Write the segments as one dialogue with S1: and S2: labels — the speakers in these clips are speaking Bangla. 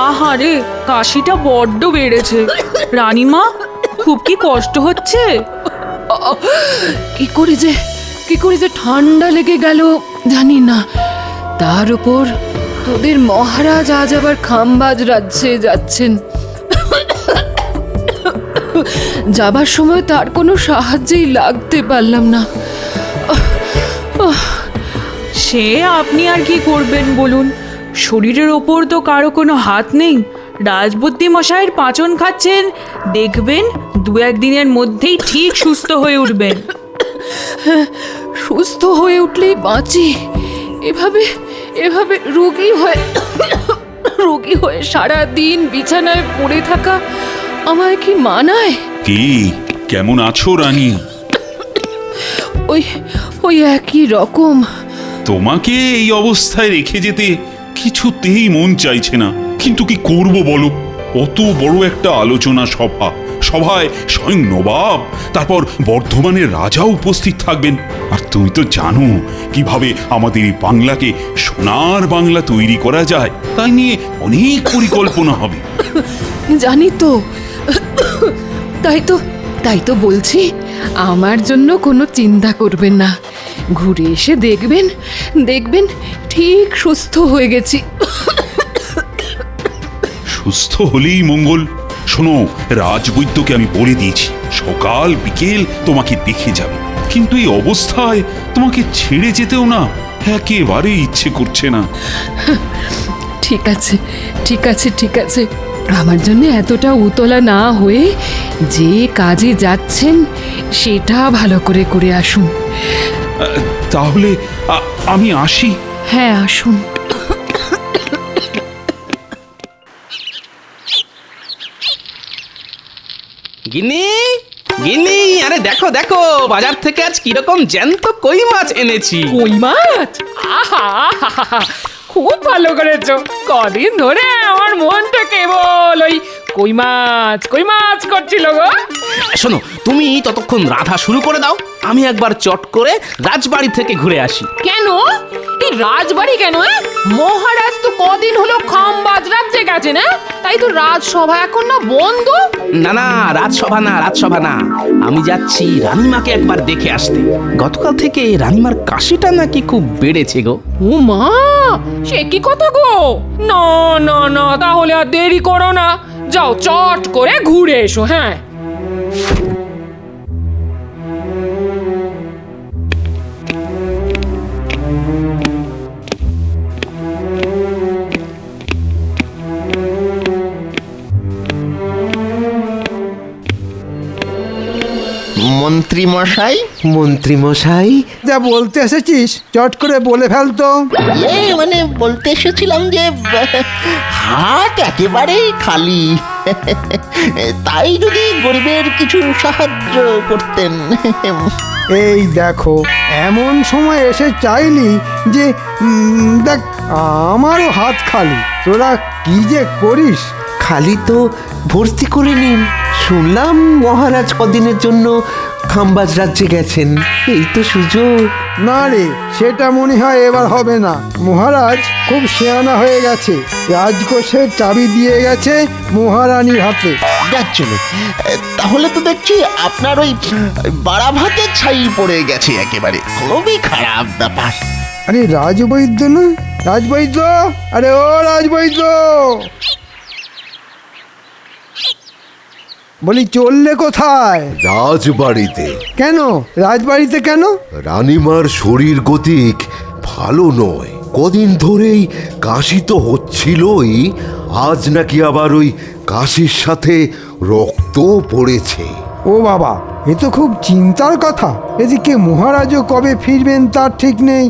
S1: আহারে, কাশিটা বড্ড বেড়েছে। রানীমা, খুব কি কষ্ট হচ্ছে?
S2: কি করে যে ঠান্ডা লেগে গেল জানি না। তার উপর তোদের মহারাজ আজ আবার খামবাজ রাজ্যে যাচ্ছেন। যাবার সময় তার কোনো সাহায্যেই লাগতে পারলাম না।
S1: সে আপনি আর কি করবেন বলুন? শরীরের ওপর তো কারো কোনো হাত নেই। রাজবুদ্ধি মশাইয়ের পাঁচন খাচ্ছেন, দেখবেন 2-1 দিনের মধ্যেই ঠিক সুস্থ হয়ে উঠবেন।
S2: সুস্থ হয়ে উঠলেই বাঁচি। এভাবে রোগী হয়ে সারা দিন বিছানায় পড়ে থাকা আমায় কি মানায়?
S3: কি, কেমন আছো রানী?
S2: ওই একই রকম।
S3: তোমাকে এই অবস্থায় রেখে যেতে কিছুতেই মন চাইছে না, কিন্তু কি করব বলো? অত বড় একটা আলোচনা সভায় স্বয়ং নবাব, তারপর বর্ধমানের রাজা উপস্থিত থাকবেন। আর তুমি তো জানো কিভাবে আমাদের এই বাংলাকে সোনার বাংলা তৈরি করা যায়। তাই নিয়ে অনেক পরিকল্পনা হবে।
S2: জানি তো, তাই তো বলছি, আমার জন্য কোনো চিন্তা করবেন না। ঘুরে এসে দেখবেন ঠিক সুস্থ হয়ে গেছি।
S3: সুস্থ হলেই মঙ্গল। শোনো, রাজবৈদ্যকে আমি বলে দিয়েছি সকাল বিকেল তোমাকে দেখে যাবে, কিন্তু এই অবস্থায় তোমাকে ছেড়ে যেতেও না একেবারে ইচ্ছে করছে না।
S2: ঠিক আছে, আমার জন্য এতটা উতলা না হয়ে যে কাজে যাচ্ছেন সেটা ভালো করে আসুন।
S3: তাহলে আমি আসি।
S2: হ্যাঁ, আসুন।
S4: গিন্নি, গিন্নি, আরে দেখো দেখো, বাজার থেকে আজ কিরকম জ্যান্ত কই মাছ এনেছি।
S5: কই মাছ? আহা, খুব ভালো করেছো। কদিন ধরে আমার মনটা কেবল ওই কই মাছ করছিল গো।
S4: শোনো, তুমি ততক্ষণ রাধা শুরু করে দাও, আমি একবার চট করে রাজবাড়ি থেকে ঘুরে আসি।
S5: কেন? এই রাজবাড়ি কেন? মহারাজ তো কদিন হলো খামবাজ রাজ্যে গেছে না, তাই তো রাজসভা এখন না বন্ধ।
S4: না, রাজসভা না, আমি যাচ্ছি রানীমাকে একবার দেখে আসতে। গতকাল থেকে রানীমার কাশিটা নাকি খুব বেড়েছে গো।
S5: ও মা, সে কি কথা গো? না, তাহলে আর দেরি করো না, যাও চট করে ঘুরে এসো। হ্যাঁ,
S6: মন্ত্রী মশাই,
S7: যা বলতে এসেছিস চট করে বলে ফেলতো।
S6: মানে বলতে এসেছিলাম যে হাট একেবারেই খালি, তাই যদি গরিবের কিছু সাহায্য করতেন।
S7: এই দেখো, এমন সময় এসে চাইলি যে দেখ আমারও হাত খালি, তোরা কি যে করিস।
S6: খালি তো ভর্তি করে নিন। শুনলাম মহারাজ কদিনের জন্য খামবাজ রাজ্যে গেছেন, এই তো সুযোগ।
S7: না রে, সেটা মনে হয় এবার হবে না। মহারাজ খুব শেয়ানা হয়ে গেছে, রাজকোষের চাবি দিয়ে গেছে মহারানীর হাতে।
S8: যাচ্ছিল, তাহলে তো দেখছি আপনার ওই বাড়া ভাতের ছাই পড়ে গেছে একেবারে, খুবই খারাপ ব্যাপার।
S7: আরে রাজবৈদ্য না, রাজবৈদ্য, আরে ও রাজবৈদ্য, বলি চললে কোথায়?
S9: রাজবাড়িতে।
S7: কেন রাজবাড়িতে কেন?
S9: রানীমার শরীর গতিক ভালো নয়, কদিন ধরেই কাশি তো হচ্ছিলই, আজ নাকি আবার ওই কাশির সাথে রক্ত পড়েছে।
S7: ও বাবা, এ তো খুব চিন্তার কথা। এদিকে মহারাজও কবে ফিরবেন তার ঠিক নেই।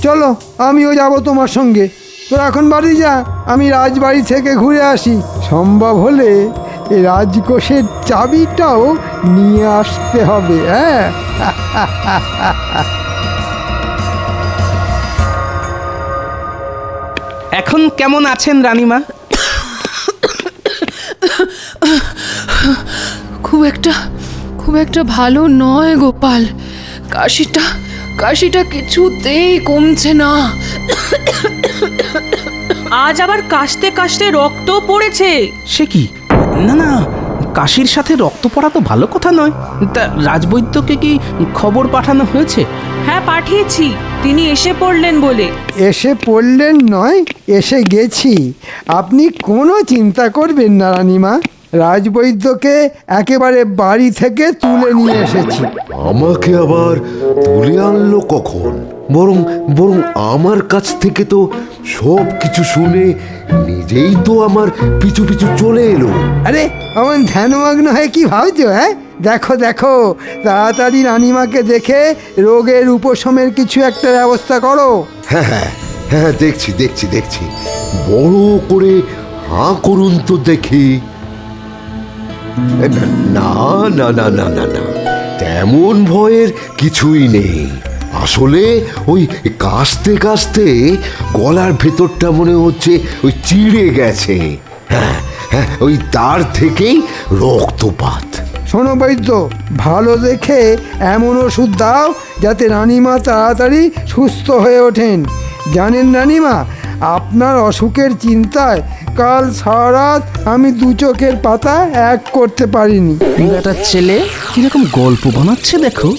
S7: চলো, আমিও যাব তোমার সঙ্গে। তোরা এখন বাড়ি যা, আমি রাজবাড়ি থেকে ঘুরে আসি। সম্ভব হলে এই রাজকোষের চাবিটাও নিয়ে আসতে হবে। হ্যাঁ,
S4: এখন কেমন আছেন রানীমা?
S2: খুব একটা ভালো নয় গোপাল। কাশিটা কিছুতেই কমছে না।
S1: আজ আবার কাশতে কাশতে রক্ত পড়েছে।
S4: সে কি? না না, কাশির সাথে রক্ত পড়া তো ভালো কথা নয়। তা রাজবৈদ্যকে কি খবর পাঠানো হয়েছে?
S1: হ্যাঁ, পাঠিয়েছি, তিনি এসে পড়লেন বলে।
S7: এসে পড়লেন নয়, এসে গেছি। আপনি কোনো চিন্তা করবেন না রানীমা, রাজবৈদ্যকে একেবারে বাড়ি থেকে তুলে নিয়ে এসেছি।
S9: আমাকে আবার তুলে আনলো কখন? বরং বরং আমার কাছ থেকে তো সব কিছু শুনে নিজেই তো আমার পিছু পিছু চলে এলো।
S7: আরে আমার ধ্যানমগ্ন হয়ে কি ভাবছো? হ্যাঁ, দেখো দেখো, তাড়াতাড়ি রানীমাকে দেখে রোগের উপশমের কিছু একটা ব্যবস্থা করো।
S9: হ্যাঁ হ্যাঁ হ্যাঁ, দেখছি দেখছি দেখছি, বড় করে হাঁ করুন তো দেখি। না না না না না না, তেমন ভয়ের কিছুই নেই। আসলে ওই কাশতে কাশতে গলার ভেতরটা মনে হচ্ছে ওই চিড়ে গেছে। হ্যাঁ হ্যাঁ, ওই তার থেকেই রক্তপাত।
S7: শোনো বৈদ্য, ভালো দেখে এমন ওষুধ দাও যাতে রানীমা তাড়াতাড়ি সুস্থ হয়ে ওঠেন। জানেন রানীমা, আপনার অসুখের চিন্তায় কাল সারা রাত আমি দু চোখের পাতা এক করতে পারিনি।
S4: বেটার ছেলে কিরকম গল্প বানাচ্ছে দেখো।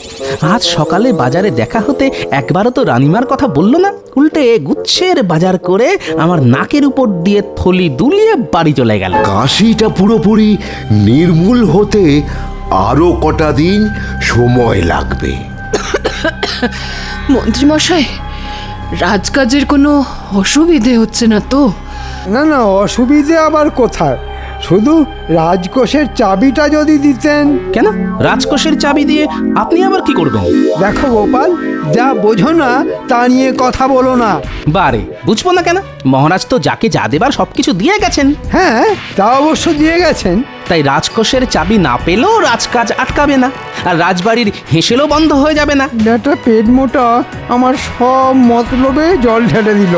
S4: আজ সকালে বাজারে দেখা হতে একবারও তো রানীমার কথা বললো না, উল্টে গুচ্ছের বাজার করে আমার নাকের উপর দিয়ে থলি দুলিয়ে বাড়ি চলে গেল।
S9: কাশিটা পুরোপুরি নির্মূল হতে আরো কটা দিন সময় লাগবে।
S2: মন্ত্রীমশাই, রাজকাজের কোনো অসুবিধে হচ্ছে না তো?
S7: না না, অসুবিধে আবার কোথায়, শুধু রাজকোষের চাবিটা যদি দিতেন।
S4: কেন, রাজকোষের চাবি দিয়ে আপনি আবার কি করবেন?
S7: দেখো গোপাল, যা বোঝো না তা নিয়ে কথা বলো না।
S4: বারে, বুঝবো না কেন? মহারাজ তো যাকে যা দেবার সবকিছু দিয়ে গেছেন।
S7: হ্যাঁ, তা অবশ্য দিয়ে গেছেন।
S4: তাই রাজকোষের চাবি না পেলেও রাজকাজ আটকাবে না, আর রাজবাড়ির হেসেলও বন্ধ হয়ে যাবে না।
S7: ব্যাটা পেট মোটা আমার সব মতলবে জল ঢেলে দিল।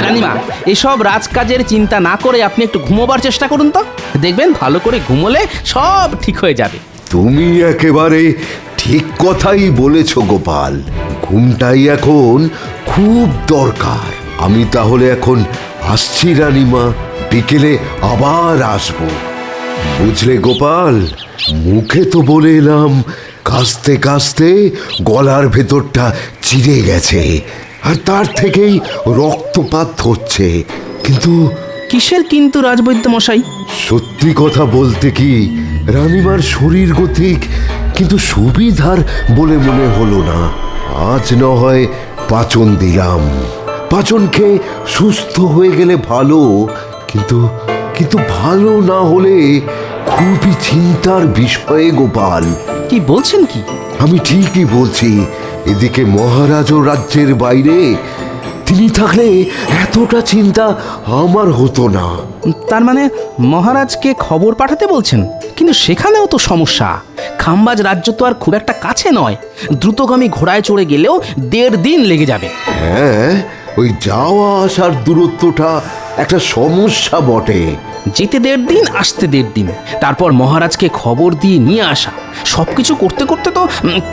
S4: রানীমা, এসব রাজকাজের চিন্তা না করে আপনি একটু ঘুমোবার চেষ্টা করুন তো, দেখবেন ভালো করে ঘুমোলে সব ঠিক হয়ে যাবে।
S9: তুমি একেবারে ঠিক কথাই বলেছ গোপাল, ঘুমটাই এখন খুব দরকার। আমি তাহলে এখন আসছি রানীমা, বিকেলে আবার আসবো। বুঝলে গোপাল, মুখে তো বলে এলাম কাশতে কাশতে গলার ভেতরটা চিড়ে গেছে আর তার থেকেই রক্তপাত হচ্ছে, কিন্তু
S4: কিসের কিন্তু রাজবৈদ্য মশাই?
S9: সত্যি কথা বলতে কি, রানীমার শরীর গতিক কিন্তু সুবিধার বলে মনে হলো না। আজ না হয় পাচন দিলাম, পাচন খেয়ে সুস্থ হয়ে গেলে ভালো, কিন্তু কিন্তু ভালো না হলে খুবই চিন্তার বিষয়ে গোপাল।
S4: কি বলছেন কি?
S9: আমি ঠিকই বলছি। এদিকে মহারাজও রাজ্যের বাইরে, তিনি থাকলে এতটা চিন্তা আমার হতো না।
S4: তার মানে মহারাজকে খবর পাঠাতে বলছেন? কিন্তু সেখানেও তো সমস্যা। খাম্বাজ রাজ্য তো আর খুব একটা কাছে নয়, দ্রুতগামী ঘোড়ায় চড়ে গেলেও 1.5 দিন লেগে যাবে।
S9: হ্যাঁ, ওই যাওয়া আসার দূরত্বটা একটা সমস্যা বটে।
S4: যেতে 1.5 দিন, আসতে 1.5 দিন, তারপর মহারাজকে খবর দিয়ে নিয়ে আসা, সবকিছু করতে করতে তো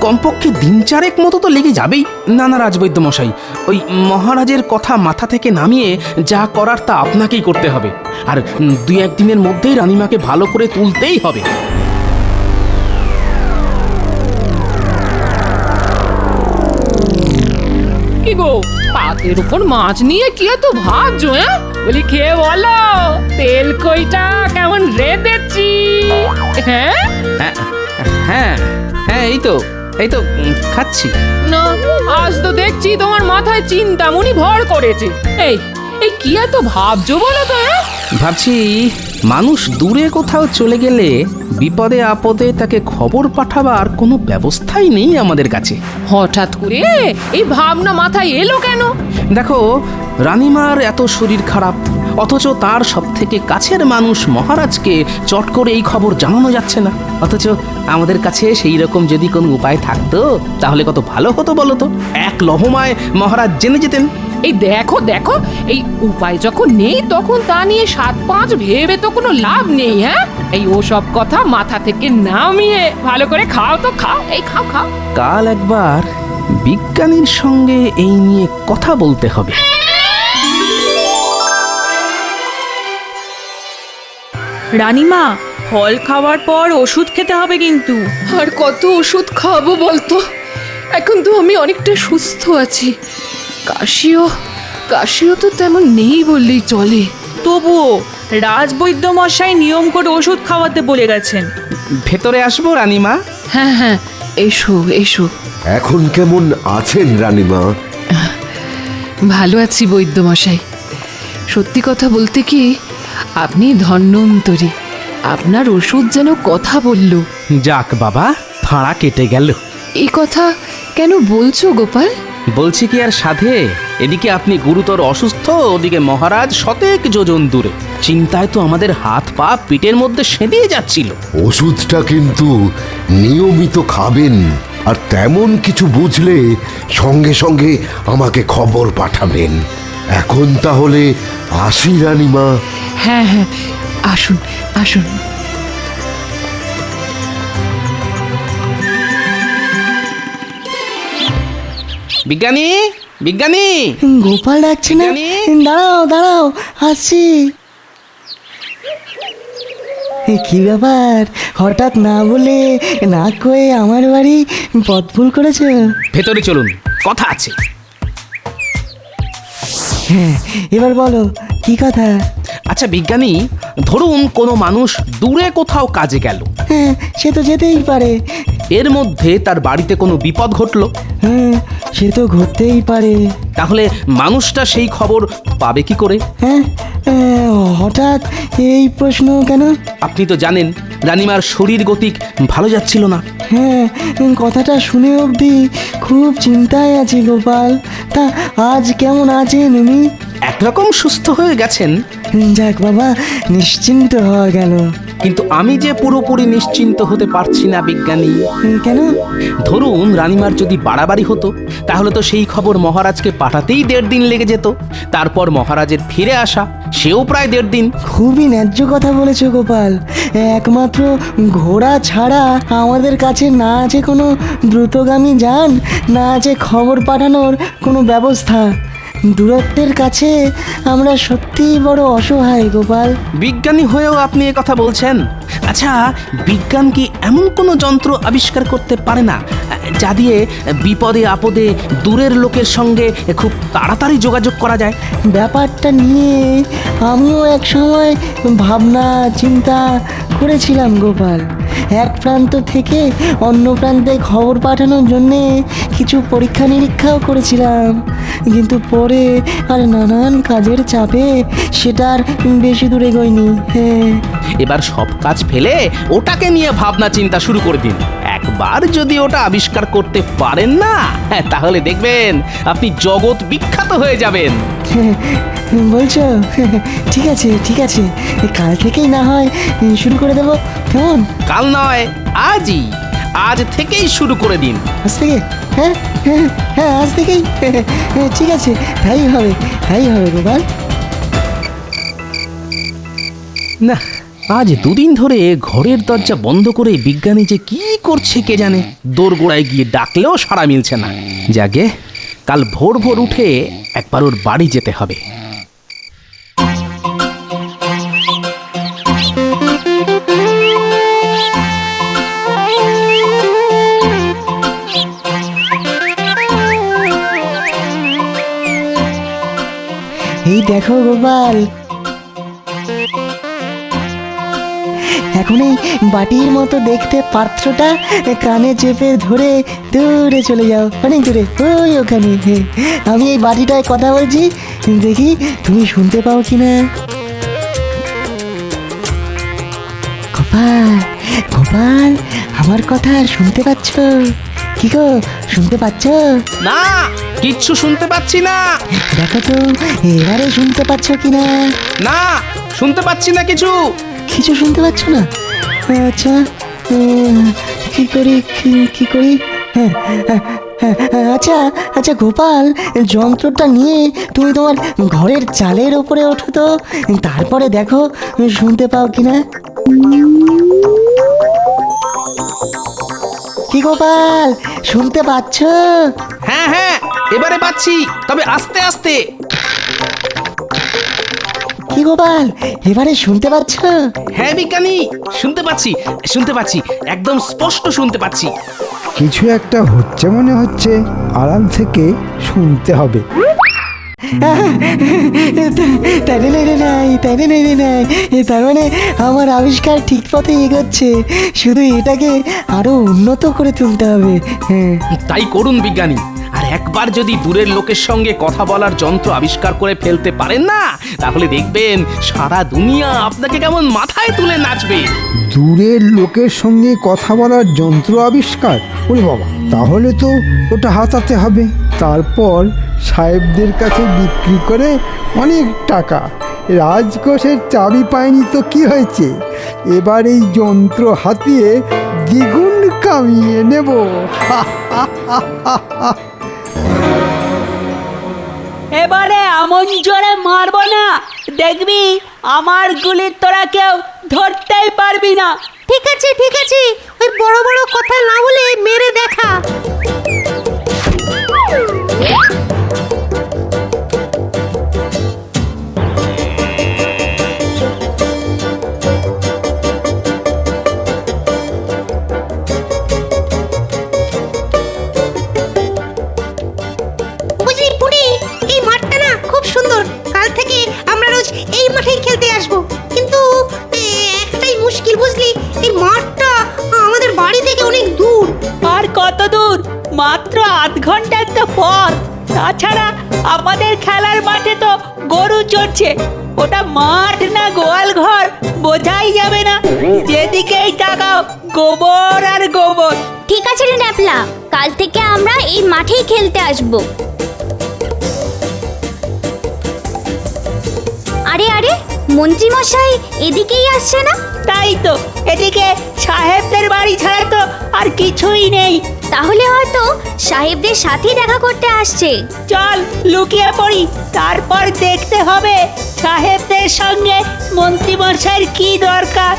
S4: কমপক্ষে 3-4 মতো তো লেগে যাবেই। না না রাজবৈদ্য মশাই, ওই মহারাজের কথা মাথা থেকে নামিয়ে যা করার তা আপনাকেই করতে হবে, আর 2-1 দিনের মধ্যেই রানীমাকে ভালো করে তুলতেই হবে।
S5: কি গো, পাতের উপর মাছ নিয়ে কি এত ভাবছো? হ্যাঁ, বলি খেয়ে বলো, তেল কইটা কেমন রেঁধেছি? হ্যাঁ
S4: হ্যাঁ হ্যাঁ হ্যাঁ, এই তো খাচ্ছি।
S5: না, আজ তো দেখছি তোমার মাথায় চিন্তামণি ভর করেছে। এই এই কি এত ভাবছো বলো তো? হ্যাঁ,
S4: ভাবছি মানুষ দূরে কোথাও চলে গেলে বিপদে আপদে তাকে খবর পাঠাবার কোনো ব্যবস্থাই নেই আমাদের কাছে।
S5: হঠাৎ করে এই ভাবনা মাথায় এলো কেন?
S4: দেখো, রানীমার এত শরীর খারাপ, অথচ তার সব থেকে কাছের মানুষ মহারাজকে চট করে এই খবর জানানো যাচ্ছে না। অথচ আমাদের কাছে সেই রকম যদি কোনো উপায় থাকতো তাহলে কত ভালো হতো বলো তো। এক লহমায় মহারাজ জেনে যেতেন।
S5: এই দেখো দেখো, এই উপায় যখন নেই তখন তা নিয়ে 7-5 ভেবে তো কোনো লাভ নেই। হ্যাঁ, এই ওসব কথা মাথা থেকে নামিয়ে ভালো করে খাও তো খাও, এই খাও খাও।
S4: কাল একবার বিজ্ঞানীর সঙ্গে এই নিয়ে কথা বলতে হবে।
S1: রানীমা, ফল খাওয়ার পর ওষুধ খেতে হবে কিন্তু।
S2: আর কত ওষুধ খাবো বলতো? এখন তো আমি অনেকটা সুস্থ আছি। কাশিও তো তেমন নেই বললেই চলে।
S1: তবুও রাজবৈদ্য মশাই নিয়ম করে ওষুধ খাওয়াতে বলে গেছেন।
S4: ভেতরে আসবো রানীমা?
S2: হ্যাঁ হ্যাঁ, এসো এসো।
S9: এখন কেমন আছেন রানীমা?
S2: ভালো আছি বৈদ্যমশাই। সত্যি কথা বলতে কি, আপনি ধন্যন্তরী। আপনার ওষুধ যেন কথা বলল।
S4: যাক বাবা, ফাঁড়া কেটে গেল।
S2: এই কথা কেন বলছো গোপাল?
S4: বলছি কি আর সাধে, এদিকে আপনি গুরুতর অসুস্থ, ওদিকে মহারাজ শতেক যোজন দূরে। চিন্তায় তো আমাদের হাত পা পিঠের মধ্যে সেঁধিয়ে যাচ্ছিল।
S9: ওষুধটা কিন্তু নিয়মিত খাবেন, আর তেমন কিছু বুঝলে সঙ্গে সঙ্গে আমাকে খবর পাঠাবেন। এখন তাহলে আসি রানীমা।
S2: হ্যাঁ হ্যাঁ, আসুন আসুন।
S4: বিজ্ঞানী, বিজ্ঞানী!
S10: গোপাল ডাকছে না?
S4: জানি।
S10: দাঁড়াও দাঁড়াও, আসছি। কি ব্যাপার, হঠাৎ না বলে না কয়ে আমার বাড়ি পথ ভুল করেছো?
S4: ভেতরে চলুন, কথা আছে।
S10: হ্যাঁ, এবার বলো কি কথা?
S4: আচ্ছা বিজ্ঞানী, ধরুন কোনো মানুষ দূরে কোথাও কাজে গেল,
S10: হ্যাঁ, সে তো যেতেই পারে।
S4: এর মধ্যে তার বাড়িতে কোনো বিপদ ঘটলো,
S10: হ্যাঁ, সে তো ঘটতেই পারে।
S4: তাহলে মানুষটা সেই খবর পাবে কি করে?
S10: হ্যাঁ, হঠাৎ এই প্রশ্ন কেন?
S4: আপনি তো জানেন রানীমার শরীর গতিক ভালো যাচ্ছিল না।
S10: হ্যাঁ, কথাটা শুনে অবধি খুব চিন্তায় আছি গোপাল। তা আজ কেমন আছেন উনি?
S4: একরকম সুস্থ হয়ে গেছেন,
S10: যাক বাবা, নিশ্চিন্ত হওয়া গেল।
S4: কিন্তু আমি যে পুরোপুরি নিশ্চিন্ত হতে পারছি না বিজ্ঞানী।
S10: কেন?
S4: ধরুন রানীমার যদি বাড়াবাড়ি হতো, তাহলে তো সেই খবর মহারাজকে পাঠাতেই 1.5 দিন লেগে যেত। তারপর মহারাজের ফিরে আসা, সেও প্রায় 1.5 দিন।
S10: খুবই ন্যায্য কথা বলেছো গোপাল। একমাত্র ঘোড়া ছাড়া আমাদের কাছে না আছে কোনো দ্রুতগামী যান, না আছে খবর পাঠানোর কোনো ব্যবস্থা। দূরত্বের কাছে আমরা সত্যিই বড় অসহায় গোপাল।
S4: বিজ্ঞানী হয়েও আপনি এ কথা বলছেন? আচ্ছা, বিজ্ঞান কি এমন কোনো যন্ত্র আবিষ্কার করতে পারে না যা দিয়ে বিপদে আপদে দূরের লোকের সঙ্গে খুব তাড়াতাড়ি যোগাযোগ করা যায়?
S10: ব্যাপারটা নিয়ে আমিও এক সময় ভাবনা চিন্তা করেছিলাম গোপাল। এক প্রান্ত থেকে অন্য প্রান্তে খবর পাঠানোর জন্যে কিছু পরীক্ষা নিরীক্ষাও করেছিলাম, কিন্তু পরে আর নানান কাজের চাপে সেটা আর বেশি দূরে গইনি। হ্যাঁ,
S4: এবার সব কাজ ফেলে ওটাকে নিয়ে ভাবনা চিন্তা শুরু করে দিন। একবার যদি ওটা আবিষ্কার করতে পারেন না, তাহলে দেখবেন আপনি জগৎ বিখ্যাত হয়ে যাবেন।
S10: বলছো? ঠিক আছে ঠিক আছে, কাল থেকেই না হয় শুরু করে দেবো, কেমন?
S4: কাল নয়, আজই, আজ থেকেই শুরু করে দিন।
S10: আজ থেকে? হ্যাঁ হ্যাঁ হ্যাঁ, আজ থেকেই। ঠিক আছে, তাই হবে গোপাল।
S4: না, আজ 2 দিন ধরে ঘরের দরজা বন্ধ করে বিজ্ঞানী যে কি করছে কে জানে। দোরগোড়ায় গিয়ে ডাকলেও সাড়া মিলছে না। যাকে কাল ভোর ভোর উঠে একবার ওর বাড়ি যেতে হবে।
S10: এই দেখো গোপাল, এখন এই বাটির মতো দেখতে পাত্রটা কানে চেপে ধরে দূরে চলে যাও, অনেক দূরে, ওই ওখানে। আমি এই বাটিটায় কথা বলছি, দেখি তুমি শুনতে পাও কিনা। গোপাল গোপাল, আমার কথা শুনতে পাচ্ছ? কি গো, শুনতে পাচ্ছ?
S4: না, কিচ্ছু শুনতে পাচ্ছি না।
S10: দেখো তো এবারে শুনতে পাচ্ছ কিনা।
S4: না, শুনতে পাচ্ছি না কিছু।
S10: কিছু শুনতে পাচ্ছ না? আচ্ছা, কি করি কি করি? আচ্ছা আচ্ছা গোপাল, যন্ত্রটা নিয়ে তুমি তোমার ঘরের চালের ওপরে ওঠো তো, তারপরে দেখো শুনতে পাও কিনা। কি গোপাল, শুনতে পাচ্ছ?
S4: হ্যাঁ হ্যাঁ, এবারে পাচ্ছি, তবে আস্তে আস্তে।
S10: কি কি গোপাল, এবারে শুনতে পাচ্ছ?
S4: হ্যাঁ বিজ্ঞানী, শুনতে পাচ্ছি, একদম স্পষ্ট শুনতে পাচ্ছি।
S7: কিছু একটা হচ্ছে মনে হচ্ছে, আড়াল থেকে শুনতে হবে।
S10: তার মানে আমার আবিষ্কার ঠিক পথে এগোচ্ছে, শুধু এটাকে আরো উন্নত করে তুলতে হবে। হ্যাঁ,
S4: তাই করুন বিজ্ঞানী। আর একবার যদি দূরের লোকের সঙ্গে কথা বলার যন্ত্র আবিষ্কার করে ফেলতে পারেন না, তাহলে দেখবেন সারা দুনিয়া আপনাকে কেমন মাথায় তুলে নাচবে।
S7: দূরের লোকের সঙ্গে কথা বলার যন্ত্র আবিষ্কার? ওরে বাবা, তাহলে তো ওটা হাতাতে হবে, তারপর সাহেবদের কাছে বিক্রি করে অনেক টাকা। রাজকোষের চাবি পায়নি তো কি হয়েছে, এবার এই যন্ত্র হাতিয়ে দ্বিগুণ কামিয়ে নেব।
S11: এবারে এমন জোরে মারবো না, দেখবি আমার গুলি তোরা কেউ ধরতেই পারবি না।
S12: ঠিক আছে ঠিক আছে, ওই বড় বড় কথা না বলে মেরে দেখা। বুঝলি পুরি, এই মাঠটা না খুব সুন্দর, কাল থেকে আমরা রোজ এই মাঠেই খেলতে আসবো। কিন্তু একটাই মুশকিল বুঝলি, এই মাঠটা আমাদের বাড়ি থেকে অনেক দূর।
S11: আর কত দূর? মাত্র আধ ঘন্টার তো পথ। তাছাড়া আমাদের খেলার মাঠে তো গরু চড়ছে, ওটা মাঠ না গোয়াল ঘর বোঝাই যাবে না। যেদিকেই তাকাও গোবর আর গোবর।
S12: ঠিক আছে রে ন্যাপলা, কাল থেকে আমরা এই মাঠেই খেলতে আসবো। আরে আরে, মন্ত্রী মশাই এদিকেই আসছে না?
S11: তাই তো, এদিকে সাহেবদের বাড়ি ছাড়া তো আর কিছুই নেই।
S12: তাহলে হয়তো সাহেবদের সাথেই দেখা করতে আসছে।
S11: চল লুকিয়ে পড়ি, তারপর দেখতে হবে সাহেবদের সঙ্গে মন্ত্রী মশাইয়ের কি দরকার।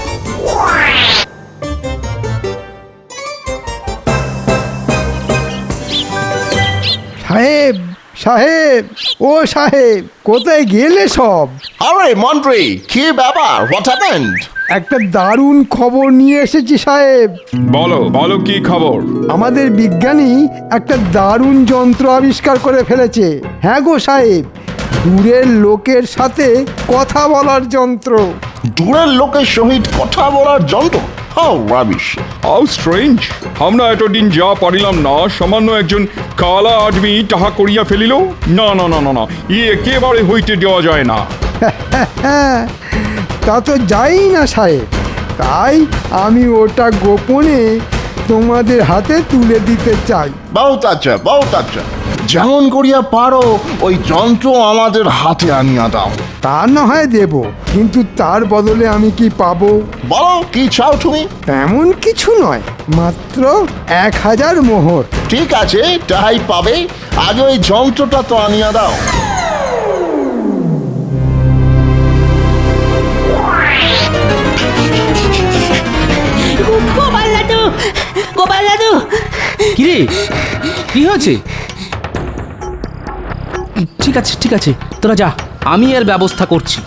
S7: সাহেব সাহেব, ও সাহেব, কোথায় গেলে সব?
S8: আরে মন্ত্রী, কি ব্যাপার? What happened?
S7: একটা দারুণ খবর নিয়ে এসেছি সাহেব।
S13: বলো বলো, কি খবর?
S7: আমাদের বিজ্ঞানী একটা দারুণ যন্ত্র আবিষ্কার করে ফেলেছে। হ্যাঁ গো সাহেব, দূরের লোকের সাথে কথা বলার যন্ত্র।
S8: দূরের লোকের সহিত কথা বলার যন্ত্র? How rubbish!
S13: How strange! আমরা এতদিন যা পারিলাম না, সামান্য একজন কালা আদমি তাহা করিয়া ফেলিল। না না না না না, একেবারে হইতে দেওয়া যায় না।
S7: তা তো যাই না সাহেব, তাই আমি ওটা গোপনে তোমাদের হাতে তুলে দিতে চাই।
S8: বহুত আচ্ছা। যেমন করিয়া পারো ওই যন্ত্র আমাদের হাতে আনিয়া দাও।
S7: তা না হয় দেব, কিন্তু তার বদলে আমি কি পাবো?
S8: বলো, কি চাও তুমি?
S7: তেমন কিছু নয়, মাত্র 1000 মোহর।
S8: ঠিক আছে, তাই পাবে। আগে ওই যন্ত্রটা তো আনিয়া দাও।
S11: গোপাল দাদু,
S4: কিরে, কি হয়েছে? ঠিক আছে, তোরা যা, আমি এর ব্যবস্থা করছি।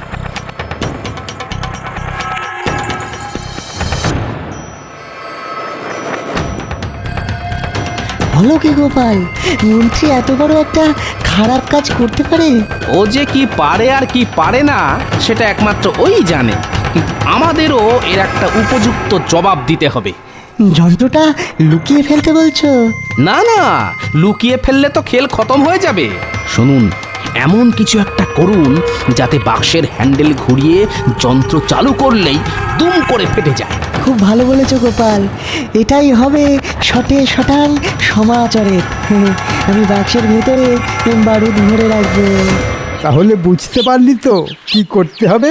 S10: বলো কি গোপাল, মন্ত্রী এত বড় একটা খারাপ কাজ করতে পারে?
S4: ও যে কি পারে আর কি পারে না, সেটা একমাত্র ওই জানে। কিন্তু আমাদেরও এর একটা উপযুক্ত জবাব দিতে হবে।
S10: যন্ত্রটা লুকিয়ে ফেলতে বলছো?
S4: না না, লুকিয়ে ফেললে তো খেল খতম হয়ে যাবে। শুনুন, এমন কিছু একটা করুন যাতে বাক্সের হ্যান্ডেল ঘুরিয়ে যন্ত্র চালু করলেই দুম করে ফেটে যায়।
S10: খুব ভালো বলেছো গোপাল, এটাই হবে শটে শটান সমাচারের। আমি বাক্সের ভেতরে বারুদ ভরে রাখবো।
S7: তাহলে বুঝতে পারলি তো কি করতে হবে?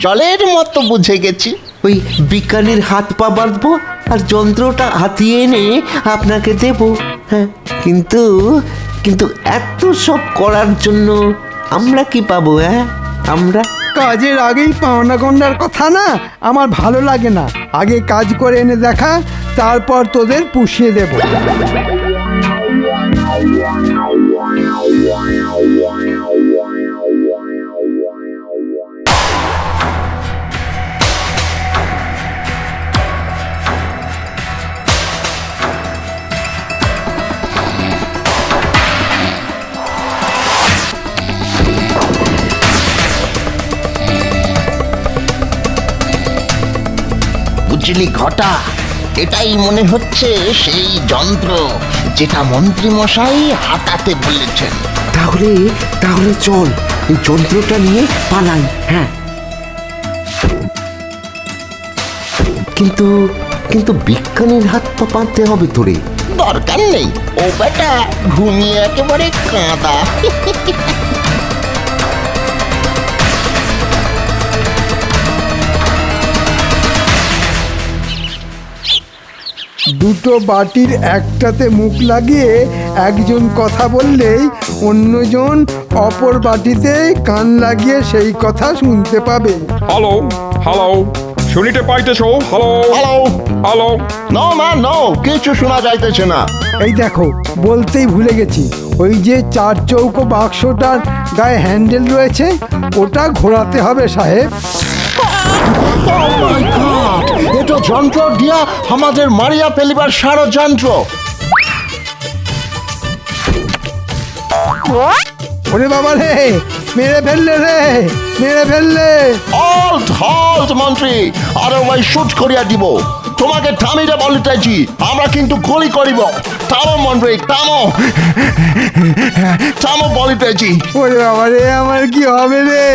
S8: জলের মতো বুঝে গেছি।
S6: ওই বিজ্ঞানীর হাত পা বাঁধবো আর যন্ত্রটা হাতিয়ে এনে আপনাকে দেব। হ্যাঁ, কিন্তু কিন্তু এত সব করার জন্য আমরা কি পাবো? হ্যাঁ, আমরা
S7: কাজের আগেই পাওনা গন্ডার কথা না আমার ভালো লাগে না। আগে কাজ করে এনে দেখা, তারপর তোদের পুষিয়ে দেব।
S8: বিজলি ঘটা এটাই মনে হচ্ছে সেই যন্ত্র যেটা মন্ত্রী মশাই হাতাতে বলেছেন।
S6: তাহলে তাহলে চল এই যন্ত্রটা নিয়ে পালাই। হ্যাঁ, কিন্তু কিন্তু বিজ্ঞানীর হাত পা বাঁধতে হবে তোরে।
S8: দরকার নেই, ও বেটা ঘুমিয়ে একেবারে কাঁদা।
S7: দুটো বাটির একটাতে মুখ লাগিয়ে একজন কথা বললেই অন্যজন অপর বাটিতে কান লাগিয়ে সেই কথা শুনতে পাবে।
S13: হ্যালো হ্যালো, শুনিতে পাইতেছো? Hello
S8: hello
S13: hello.
S8: No man no, কিছু শোনা যাইতেছে না।
S7: এই দেখো, বলতেই ভুলে গেছি, ওই যে 4 চৌকো বাক্সটার গায়ে হ্যান্ডেল রয়েছে ওটা ঘোরাতে হবে সাহেব।
S8: এটা যন্ত্র দিয়া আমাদের মারিয়া ফেলিবার ষড়যন্ত্র।
S7: ওরে বাবা রে, মেরে ফেললে রে, মেরে ফেললে।
S8: হল্ট হল্ট মন্ত্রী, আরে ওই শুট করিয়া দিব। তোমাকে থামিতে বলিতেছি, আমরা কিন্তু গুলি করিব। থামো মন্ত্রী, থামো থামো বলিতেছি।
S7: ওরে বাবা রে, আমার কি হবে রে?